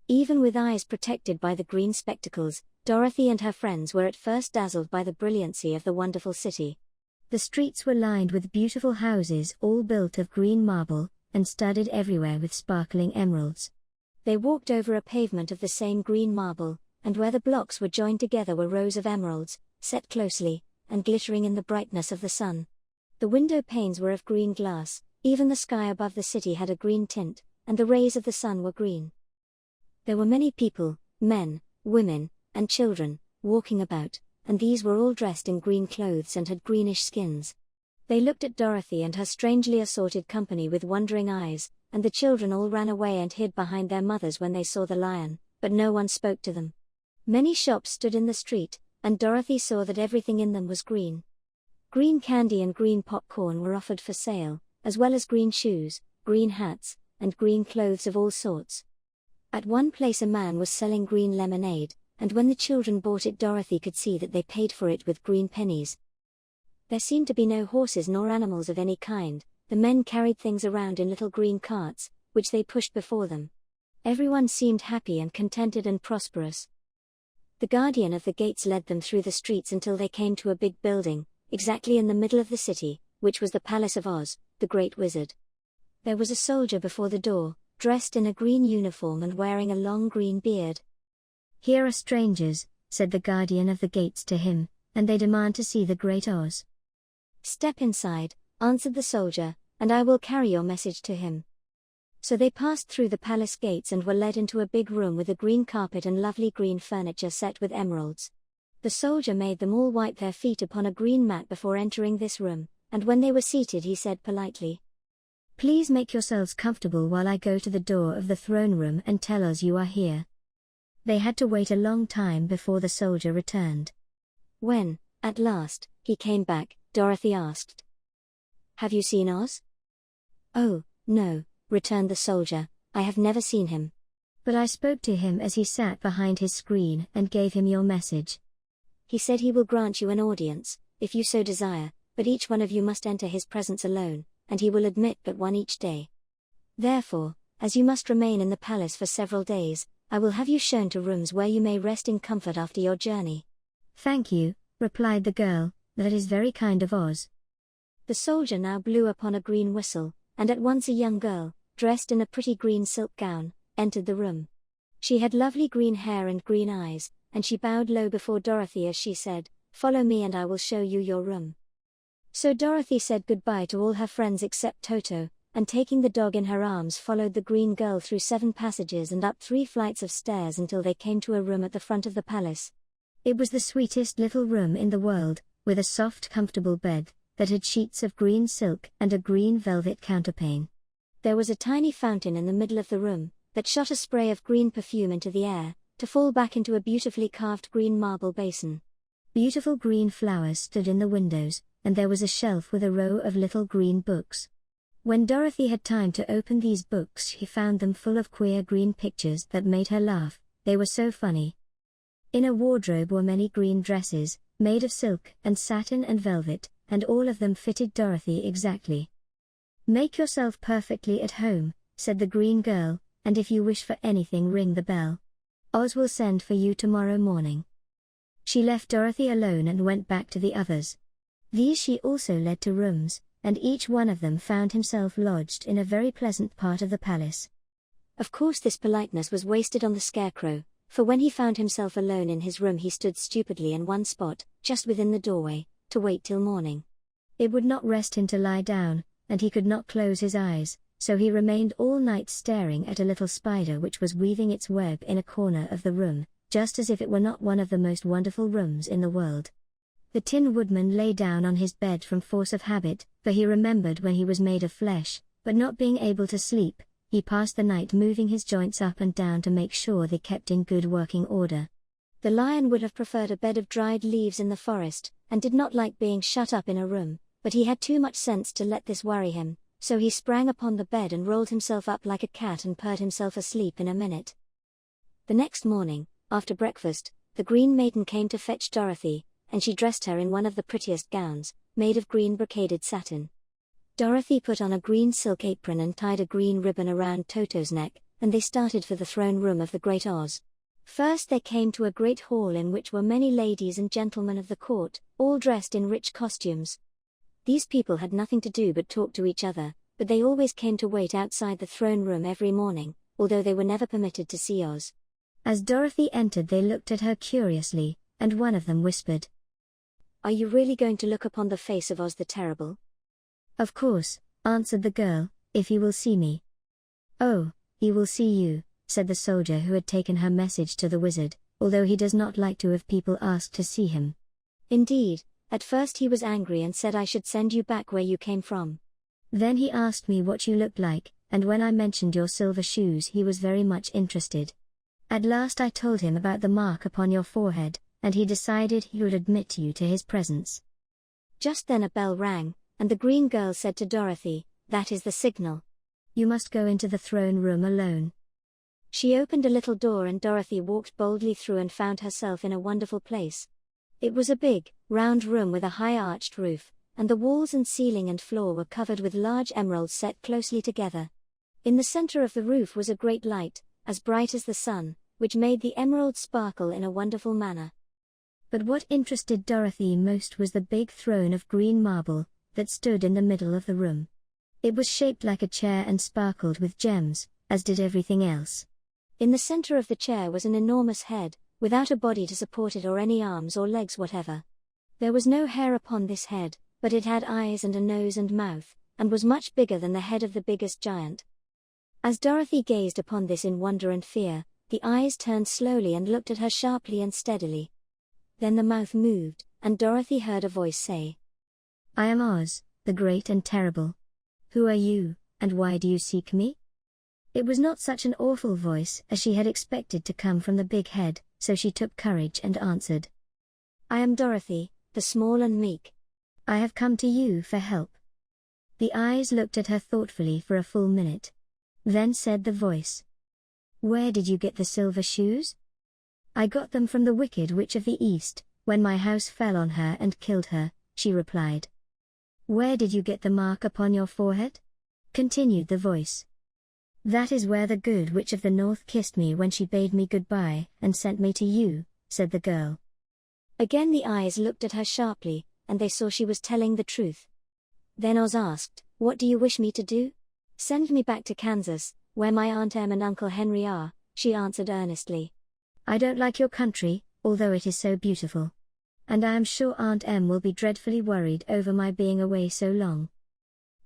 Even with eyes protected by the green spectacles, Dorothy and her friends were at first dazzled by the brilliancy of the wonderful city. The streets were lined with beautiful houses all built of green marble, and studded everywhere with sparkling emeralds. They walked over a pavement of the same green marble, and where the blocks were joined together were rows of emeralds, set closely, and glittering in the brightness of the sun. The window panes were of green glass, even the sky above the city had a green tint, and the rays of the sun were green. There were many people, men, women, and children, walking about, and these were all dressed in green clothes and had greenish skins. They looked at Dorothy and her strangely assorted company with wondering eyes, and the children all ran away and hid behind their mothers when they saw the lion, but no one spoke to them. Many shops stood in the street, and Dorothy saw that everything in them was green. Green candy and green popcorn were offered for sale, as well as green shoes, green hats, and green clothes of all sorts. At one place a man was selling green lemonade, and when the children bought it Dorothy could see that they paid for it with green pennies. There seemed to be no horses nor animals of any kind. The men carried things around in little green carts, which they pushed before them. Everyone seemed happy and contented and prosperous. The guardian of the gates led them through the streets until they came to a big building, exactly in the middle of the city, which was the Palace of Oz, the Great Wizard. There was a soldier before the door, dressed in a green uniform and wearing a long green beard. "Here are strangers," said the guardian of the gates to him, "and they demand to see the Great Oz." "Step inside," answered the soldier, "and I will carry your message to him." So they passed through the palace gates and were led into a big room with a green carpet and lovely green furniture set with emeralds. The soldier made them all wipe their feet upon a green mat before entering this room, and when they were seated he said politely, "Please make yourselves comfortable while I go to the door of the throne room and tell Oz you are here." They had to wait a long time before the soldier returned. When, at last, he came back, Dorothy asked, "Have you seen Oz?" "Oh, no," returned the soldier, "I have never seen him. But I spoke to him as he sat behind his screen and gave him your message. He said he will grant you an audience, if you so desire, but each one of you must enter his presence alone, and he will admit but one each day. Therefore, as you must remain in the palace for several days, I will have you shown to rooms where you may rest in comfort after your journey." "Thank you," replied the girl, "that is very kind of Oz." The soldier now blew upon a green whistle, and at once a young girl, dressed in a pretty green silk gown, entered the room. She had lovely green hair and green eyes, and she bowed low before Dorothy as she said, "Follow me and I will show you your room." So Dorothy said goodbye to all her friends except Toto, and taking the dog in her arms followed the green girl through 7 passages and up 3 flights of stairs until they came to a room at the front of the palace. It was the sweetest little room in the world, with a soft comfortable bed, that had sheets of green silk and a green velvet counterpane. There was a tiny fountain in the middle of the room, that shot a spray of green perfume into the air, to fall back into a beautifully carved green marble basin. Beautiful green flowers stood in the windows, and there was a shelf with a row of little green books. When Dorothy had time to open these books she found them full of queer green pictures that made her laugh, they were so funny. In a wardrobe were many green dresses, made of silk and satin and velvet, and all of them fitted Dorothy exactly. "Make yourself perfectly at home," said the green girl, "and if you wish for anything ring the bell. Oz will send for you tomorrow morning." She left Dorothy alone and went back to the others. These she also led to rooms, and each one of them found himself lodged in a very pleasant part of the palace. Of course this politeness was wasted on the Scarecrow, for when he found himself alone in his room he stood stupidly in one spot, just within the doorway, to wait till morning. It would not rest him to lie down, and he could not close his eyes, so he remained all night staring at a little spider which was weaving its web in a corner of the room, just as if it were not one of the most wonderful rooms in the world. The Tin Woodman lay down on his bed from force of habit, for he remembered when he was made of flesh, but not being able to sleep, he passed the night moving his joints up and down to make sure they kept in good working order. The lion would have preferred a bed of dried leaves in the forest, and did not like being shut up in a room, but he had too much sense to let this worry him, so he sprang upon the bed and rolled himself up like a cat and purred himself asleep in a minute. The next morning, after breakfast, the Green Maiden came to fetch Dorothy, and she dressed her in one of the prettiest gowns, made of green brocaded satin. Dorothy put on a green silk apron and tied a green ribbon around Toto's neck, and they started for the throne room of the Great Oz. First they came to a great hall in which were many ladies and gentlemen of the court, all dressed in rich costumes. These people had nothing to do but talk to each other, but they always came to wait outside the throne room every morning, although they were never permitted to see Oz. As Dorothy entered they looked at her curiously, and one of them whispered, "Are you really going to look upon the face of Oz the Terrible?" "Of course," answered the girl, "if he will see me." "Oh, he will see you," said the soldier who had taken her message to the wizard, "although he does not like to have people ask to see him." "Indeed, at first he was angry and said I should send you back where you came from. Then he asked me what you looked like, and when I mentioned your silver shoes he was very much interested. At last I told him about the mark upon your forehead, and he decided he would admit you to his presence." Just then a bell rang, and the green girl said to Dorothy, "That is the signal. You must go into the throne room alone." She opened a little door and Dorothy walked boldly through and found herself in a wonderful place. It was a big, round room with a high arched roof, and the walls and ceiling and floor were covered with large emeralds set closely together. In the center of the roof was a great light, as bright as the sun, which made the emeralds sparkle in a wonderful manner. But what interested Dorothy most was the big throne of green marble that stood in the middle of the room. It was shaped like a chair and sparkled with gems, as did everything else. In the center of the chair was an enormous head, without a body to support it or any arms or legs whatever. There was no hair upon this head, but it had eyes and a nose and mouth, and was much bigger than the head of the biggest giant. As Dorothy gazed upon this in wonder and fear, the eyes turned slowly and looked at her sharply and steadily. Then the mouth moved, and Dorothy heard a voice say, "I am Oz, the Great and Terrible. Who are you, and why do you seek me?" It was not such an awful voice as she had expected to come from the big head, so she took courage and answered, "I am Dorothy, the small and meek. I have come to you for help." The eyes looked at her thoughtfully for a full minute. Then said the voice, "Where did you get the silver shoes?" "I got them from the Wicked Witch of the East, when my house fell on her and killed her," she replied. "Where did you get the mark upon your forehead?" continued the voice. "That is where the Good Witch of the North kissed me when she bade me goodbye and sent me to you," said the girl. Again the eyes looked at her sharply, and they saw she was telling the truth. Then Oz asked, "What do you wish me to do?" "Send me back to Kansas, where my Aunt Em and Uncle Henry are," she answered earnestly. "I don't like your country, although it is so beautiful. And I am sure Aunt Em will be dreadfully worried over my being away so long."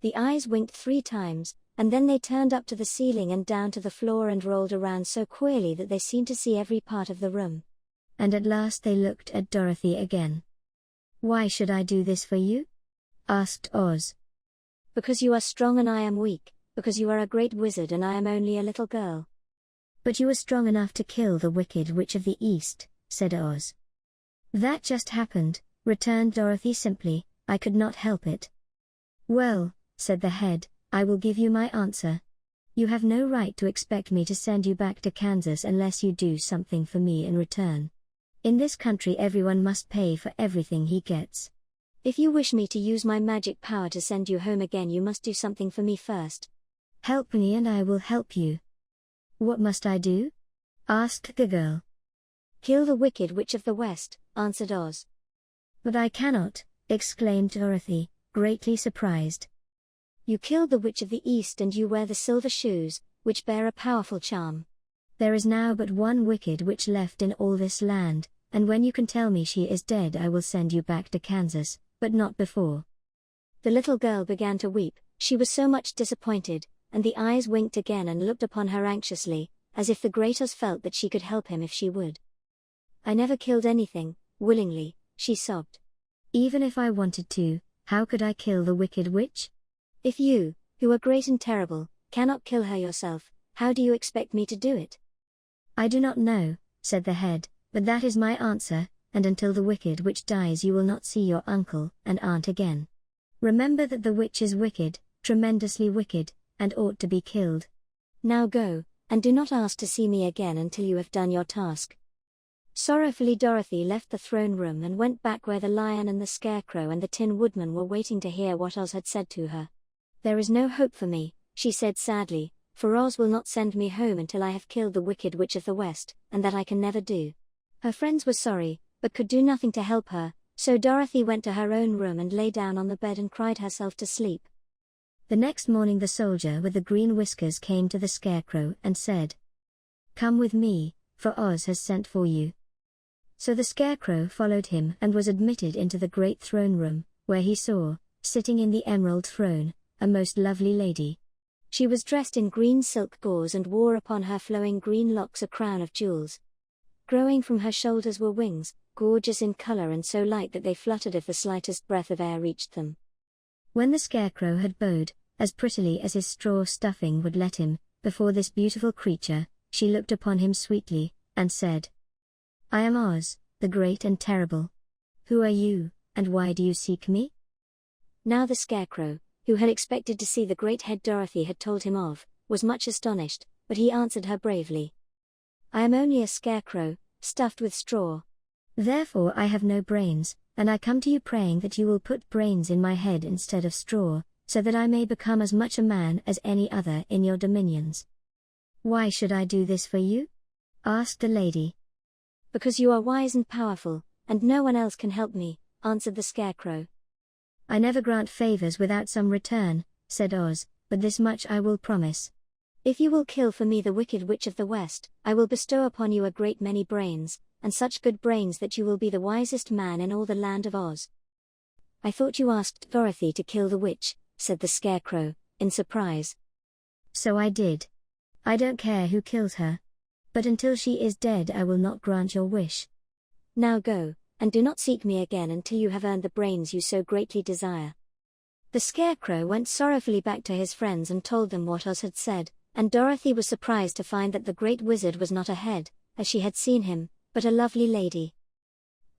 The eyes winked 3 times, and then they turned up to the ceiling and down to the floor and rolled around so queerly that they seemed to see every part of the room. And at last they looked at Dorothy again. "Why should I do this for you?" asked Oz. "Because you are strong and I am weak, because you are a great wizard and I am only a little girl." "But you are strong enough to kill the Wicked Witch of the East," said Oz. "That just happened," returned Dorothy simply, "I could not help it." "Well," said the head, "I will give you my answer. You have no right to expect me to send you back to Kansas unless you do something for me in return. In this country everyone must pay for everything he gets. If you wish me to use my magic power to send you home again, you must do something for me first. Help me and I will help you." "What must I do?" asked the girl. "Kill the Wicked Witch of the West," answered Oz. "But I cannot," exclaimed Dorothy, greatly surprised. "You killed the Witch of the East and you wear the silver shoes, which bear a powerful charm. There is now but one Wicked Witch left in all this land, and when you can tell me she is dead I will send you back to Kansas, but not before." The little girl began to weep, she was so much disappointed, and the eyes winked again and looked upon her anxiously, as if the Great Oz felt that she could help him if she would. "I never killed anything, willingly," she sobbed. "Even if I wanted to, how could I kill the Wicked Witch? If you, who are great and terrible, cannot kill her yourself, how do you expect me to do it?" "I do not know," said the head, "but that is my answer, and until the Wicked Witch dies you will not see your uncle and aunt again. Remember that the witch is wicked, tremendously wicked, and ought to be killed. Now go, and do not ask to see me again until you have done your task." Sorrowfully Dorothy left the throne room and went back where the lion and the scarecrow and the Tin Woodman were waiting to hear what Oz had said to her. "There is no hope for me," she said sadly, for Oz will not send me home until I have killed the Wicked Witch of the West, and that I can never do." Her friends were sorry, but could do nothing to help her, so Dorothy went to her own room and lay down on the bed and cried herself to sleep. The next morning the soldier with the green whiskers came to the Scarecrow and said, "Come with me, for Oz has sent for you." So the Scarecrow followed him and was admitted into the great throne room, where he saw, sitting in the emerald throne, a most lovely lady. She was dressed in green silk gauze and wore upon her flowing green locks a crown of jewels. Growing from her shoulders were wings, gorgeous in color and so light that they fluttered if the slightest breath of air reached them. When the Scarecrow had bowed, as prettily as his straw stuffing would let him, before this beautiful creature, she looked upon him sweetly, and said, "I am Oz, the great and terrible. Who are you, and why do you seek me?" Now the Scarecrow, who had expected to see the great head Dorothy had told him of, was much astonished, but he answered her bravely, "I am only a scarecrow, stuffed with straw. Therefore I have no brains, and I come to you praying that you will put brains in my head instead of straw, so that I may become as much a man as any other in your dominions." "Why should I do this for you?" asked the lady. "Because you are wise and powerful, and no one else can help me," answered the Scarecrow. "I never grant favors without some return," said Oz, "but this much I will promise. If you will kill for me the Wicked Witch of the West, I will bestow upon you a great many brains, and such good brains that you will be the wisest man in all the land of Oz." "I thought you asked Dorothy to kill the witch," said the Scarecrow, in surprise. "So I did. I don't care who kills her. But until she is dead I will not grant your wish. Now go, and do not seek me again until you have earned the brains you so greatly desire." The Scarecrow went sorrowfully back to his friends and told them what Oz had said, and Dorothy was surprised to find that the great wizard was not a head, as she had seen him, but a lovely lady.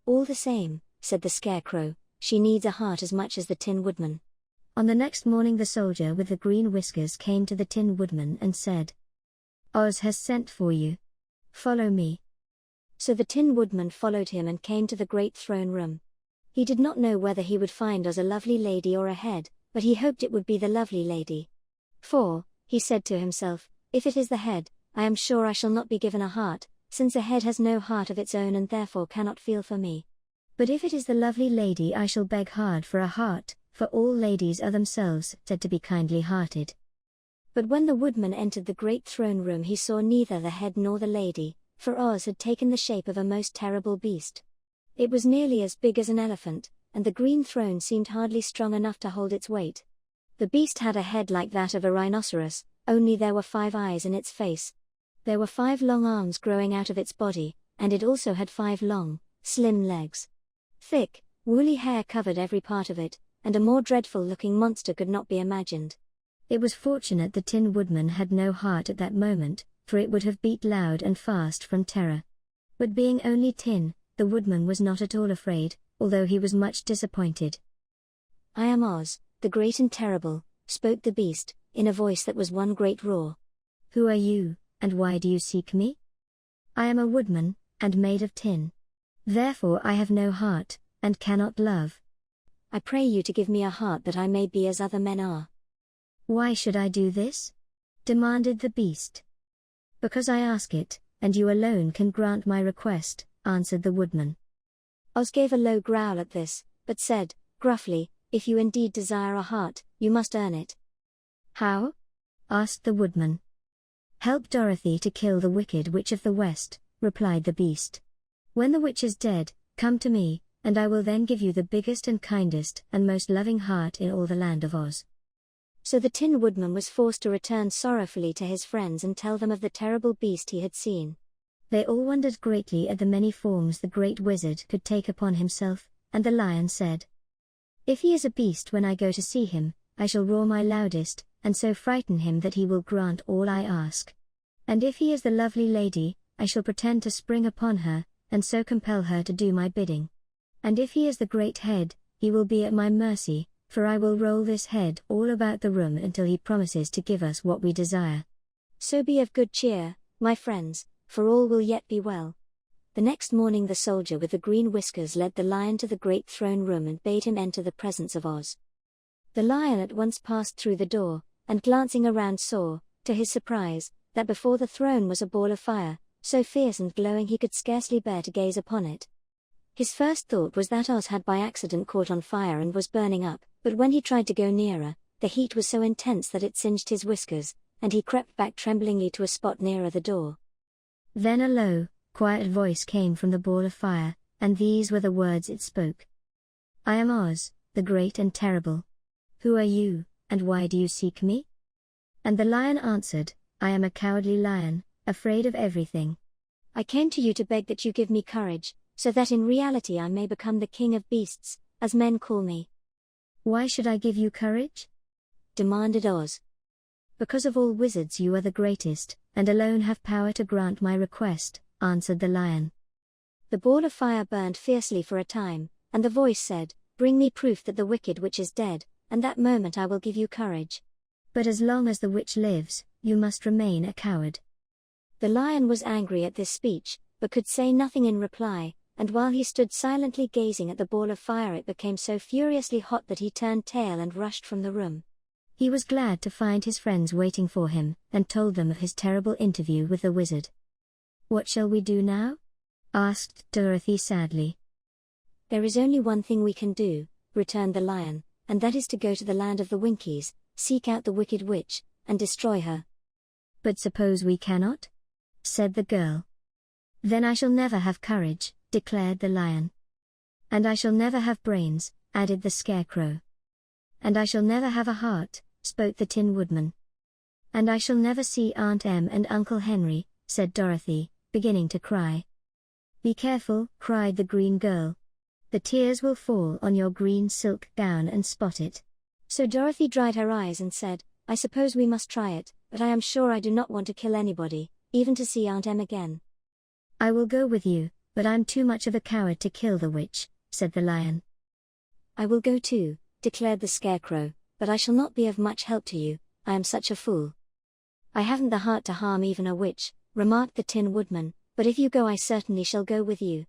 "All the same," said the Scarecrow, "she needs a heart as much as the Tin Woodman." On the next morning the soldier with the green whiskers came to the Tin Woodman and said, "Oz has sent for you. Follow me." So the Tin Woodman followed him and came to the great throne room. He did not know whether he would find Oz a lovely lady or a head, but he hoped it would be the lovely lady. "For," he said to himself, "if it is the head, I am sure I shall not be given a heart, since a head has no heart of its own and therefore cannot feel for me. But if it is the lovely lady I shall beg hard for a heart, for all ladies are themselves said to be kindly-hearted." But when the Woodman entered the great throne room he saw neither the head nor the lady, for Oz had taken the shape of a most terrible beast. It was nearly as big as an elephant, and the green throne seemed hardly strong enough to hold its weight. The beast had a head like that of a rhinoceros, only there were 5 eyes in its face. There were 5 long arms growing out of its body, and it also had 5 long, slim legs. Thick, woolly hair covered every part of it, and a more dreadful-looking monster could not be imagined. It was fortunate the Tin Woodman had no heart at that moment, for it would have beat loud and fast from terror. But being only tin, the Woodman was not at all afraid, although he was much disappointed. "I am Oz, the great and terrible," spoke the beast, in a voice that was one great roar. "Who are you, and why do you seek me?" "I am a woodman, and made of tin. Therefore I have no heart, and cannot love. I pray you to give me a heart that I may be as other men are." "Why should I do this?" demanded the beast. "Because I ask it, and you alone can grant my request," answered the Woodman. Oz gave a low growl at this, but said, gruffly, "If you indeed desire a heart, you must earn it." "How?" asked the Woodman. "Help Dorothy to kill the Wicked Witch of the West," replied the beast. "When the witch is dead, come to me, and I will then give you the biggest and kindest and most loving heart in all the land of Oz." So the Tin Woodman was forced to return sorrowfully to his friends and tell them of the terrible beast he had seen. They all wondered greatly at the many forms the great wizard could take upon himself, and the lion said, "If he is a beast when I go to see him, I shall roar my loudest, and so frighten him that he will grant all I ask. And if he is the lovely lady, I shall pretend to spring upon her, and so compel her to do my bidding. And if he is the great head, he will be at my mercy, for I will roll this head all about the room until he promises to give us what we desire. So be of good cheer, my friends, for all will yet be well." The next morning the soldier with the green whiskers led the lion to the great throne room and bade him enter the presence of Oz. The lion at once passed through the door, and glancing around saw, to his surprise, that before the throne was a ball of fire, so fierce and glowing he could scarcely bear to gaze upon it. His first thought was that Oz had by accident caught on fire and was burning up, but when he tried to go nearer, the heat was so intense that it singed his whiskers, and he crept back tremblingly to a spot nearer the door. Then a low, quiet voice came from the ball of fire, and these were the words it spoke. "I am Oz, the great and terrible. Who are you, and why do you seek me?" And the lion answered, "I am a cowardly lion, afraid of everything. I came to you to beg that you give me courage, so that in reality I may become the king of beasts, as men call me." "Why should I give you courage?" demanded Oz. "Because of all wizards you are the greatest, and alone have power to grant my request," answered the lion. The ball of fire burned fiercely for a time, and the voice said, "Bring me proof that the wicked witch is dead, and that moment I will give you courage. But as long as the witch lives, you must remain a coward." The lion was angry at this speech, but could say nothing in reply, and while he stood silently gazing at the ball of fire it became so furiously hot that he turned tail and rushed from the room. He was glad to find his friends waiting for him, and told them of his terrible interview with the wizard. "What shall we do now?" asked Dorothy sadly. "There is only one thing we can do," returned the lion, "and that is to go to the land of the Winkies, seek out the wicked witch, and destroy her." "But suppose we cannot?" said the girl. "Then I shall never have courage," declared the lion. "And I shall never have brains," added the Scarecrow. "And I shall never have a heart," spoke the Tin Woodman. "And I shall never see Aunt Em and Uncle Henry," said Dorothy, beginning to cry. "Be careful," cried the green girl. "The tears will fall on your green silk gown and spot it." So Dorothy dried her eyes and said, "I suppose we must try it, but I am sure I do not want to kill anybody, even to see Aunt Em again." "I will go with you, but I'm too much of a coward to kill the witch," said the lion. "I will go too," declared the Scarecrow, "but I shall not be of much help to you, I am such a fool." "I haven't the heart to harm even a witch," remarked the Tin Woodman, "but if you go I certainly shall go with you."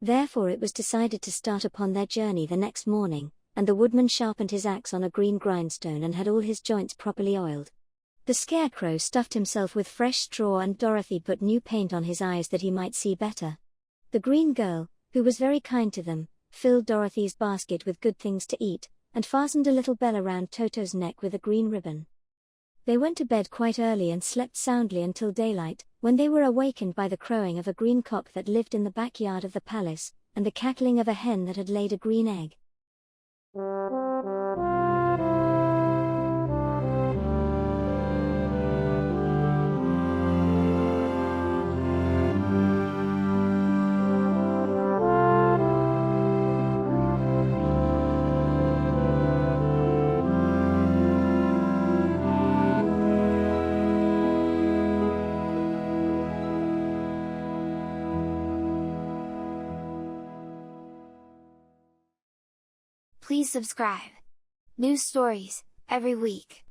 Therefore it was decided to start upon their journey the next morning, and the woodman sharpened his axe on a green grindstone and had all his joints properly oiled. The Scarecrow stuffed himself with fresh straw and Dorothy put new paint on his eyes that he might see better. The green girl, who was very kind to them, filled Dorothy's basket with good things to eat, and fastened a little bell around Toto's neck with a green ribbon. They went to bed quite early and slept soundly until daylight, when they were awakened by the crowing of a green cock that lived in the backyard of the palace, and the cackling of a hen that had laid a green egg. Please subscribe. New stories every week.